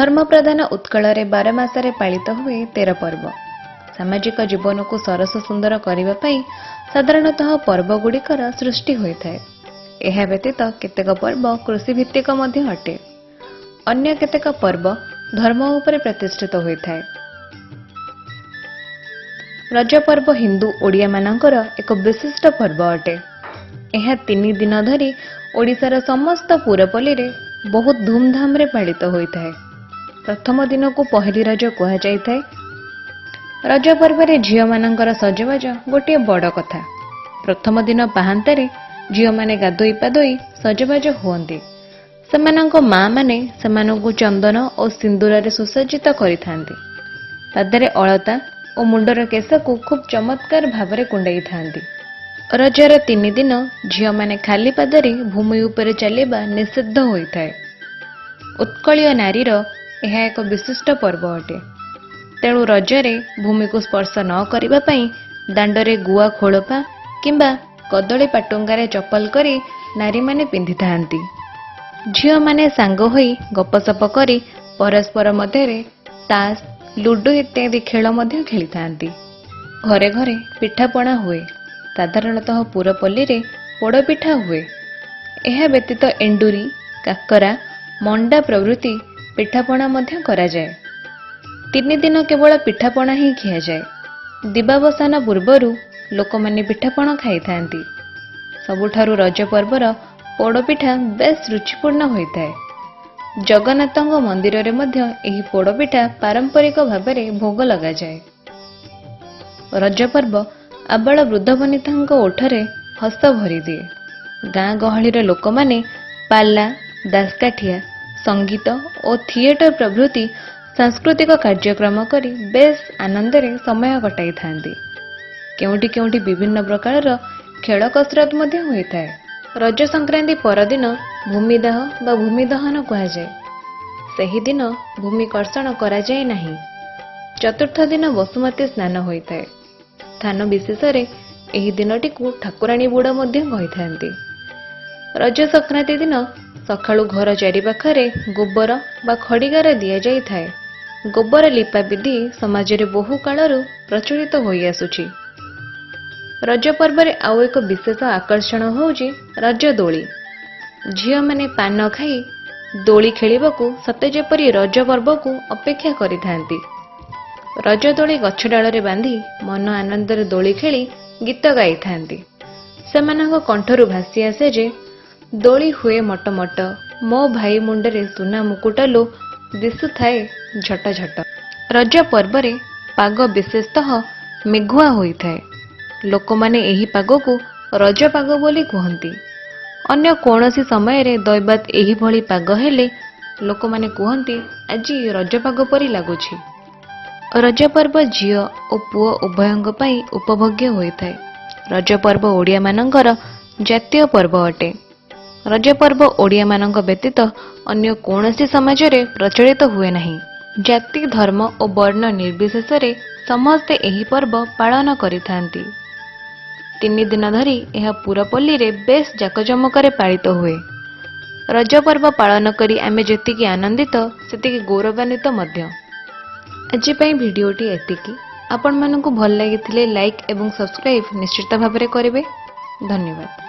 धर्मप्रधान उत्कଳରେ 12 मासरे पालित हुए 13 पर्व। सामाजिक जीवन को सरस सुंदर करने साधारणतः पर्वगुड़िकर सृष्टि होता है। यह व्यतीत केतेक पर्व कृषिभित्तिक अटे। अन्य केतेक पर्व धर्म उपरे प्रतिष्ठित होता है। रज पर्व हिंदू ओडिया मानकर एक विशिष्ट पर्व अटे। यह 3 दिन धरी ओडिशार समस्त पुरपल्ली रे बहुत धूमधाम रे पालित होता है। प्रथम दिन को पहली रज कहुए। रज पर्व रे झियो मानकर सजबाज गोटे बड़ कथा। प्रथम दिन पहांतारे झियो माने गाधोई पाधोई सजबाज हुअन्ति। सेमानंको माँ माने सेमानंको चंदन और सिंदूर रे सुसज्जित करिथांती। पादरे अलता और मुंडर केश को खूब चमत्कार भावरे कुंडाई थांती। रजर 3 दिन झियो माने खाली पादरे भूमि उपरे चलिबा निषिद्ध होता है। उत्कलीय नारीर यह एक विशिष्ट पर्व अटे। तेणु रजरे भूमि को स्पर्श न करिबा पई दांडरे गुआ खोलपा किंबा कदली पाटुंगारे चप्पल करी नारी माने पिंधि थांती। झियो माने सांग होई गपसप करी परस्पर मध्यरे तास लुडो इत्यादि खेल मध्य खेली थांती। घरे घरे पिठापणा हुए। साधारणतः पुरपल्ली रे पोड़पिठा हुए। यह व्यतीत एंडुरी काकरा मंडा प्रभृति पिठापणा मध्य करा जाए। 3 दिन केवल पिठापणा ही खिया जाए। दिवावसान पूर्वरु लोकमाने पिठापणा खाई थांती। सबुठारु रज पर्वर पोड़पिठा बेस रुचिपूर्ण होता है। जगन्नाथंग मंदिर रे मध्य एही पोड़पिठा पारंपरिक भाबरे भोग लगा जाए। रज पर्व आबाल वृद्ध वनितांक ओठरे हस भरी दिए। गाँ गहली रे लोकमाने पाला दासकाठिया संगीत और थिएटर प्रभृति सांस्कृतिक कार्यक्रम करी बेस आनंदरे समय कटाई थांती। केउटी केउटी विभिन्न प्रकार खेल कसरत मध्य होता है। रज संक्रांति परदिन भूमिदाह बा भूमिदहन कहुए। सही दिन भूमि कर्षण करा जाए नहीं। चतुर्थ दिन वसुमती स्नान होता है। स्थान विशेष रे एही दिनटी को ठाकुराणी बुड़ मध्य कहिथांती। रज संक्रांति दिन सकाळु घर चारिपाखरे गोबर बा खड़िगार दिया जाई थाए। गोबर लिपा विधि समाज रे बहु कालरू प्रचलित होई आसुची। रज पर्व रे आउ एक विशेष आकर्षण होउची रज दोली। झियो माने पान खाई दोली खेलिबाकू सते जेपरी रज पर्व को अपेक्षा करिथांती। रज दोली गछ डाल रे बांधी मन आनंद रे दोली खेली गीत गाई थांती। सेमानंक कंठरू भासी आसे जे दोली हुए मटमट मो भाई मुंडरे सुना मुकुटलो दिसु थाए झट झट। रज पर्व रे पाग विशेषतः मेघुआ होइथाए। लोकमाने एही पाग को रज पाग बोली कहंती। अन्य कोनोसी समय रे दैबात एही भली पाग हेले लोकमाने कहंती आजी रज पाग परी लागुछि। रज पर्व झियो और पुओ उभयंग पई उपभोग्य होइथाए। रज पर्व ओडिया मानकर जातीय पर्व अटे। रज पर्व ओडिया मानक व्यतीत अन्य कोनोसी समाज रे प्रचलित हुए नहीं। जाति धर्म और वर्ण निर्विशेष रे समस्ते एही पर्व पालन करिथांती। 3 दिन धरी यह पुरपल्ली रे बेस जाकजमकरे पालित हुए। रज पर्व पालन करी आमे जेतिकी आनंदित सेतिकी गौरवान्वित मध्य। आज पई भिडियोटी एतिकी। आपण मानकु भल लागिथिले लाइक एवं सब्सक्राइब निश्चित भाबरे करिवे। धन्यवाद।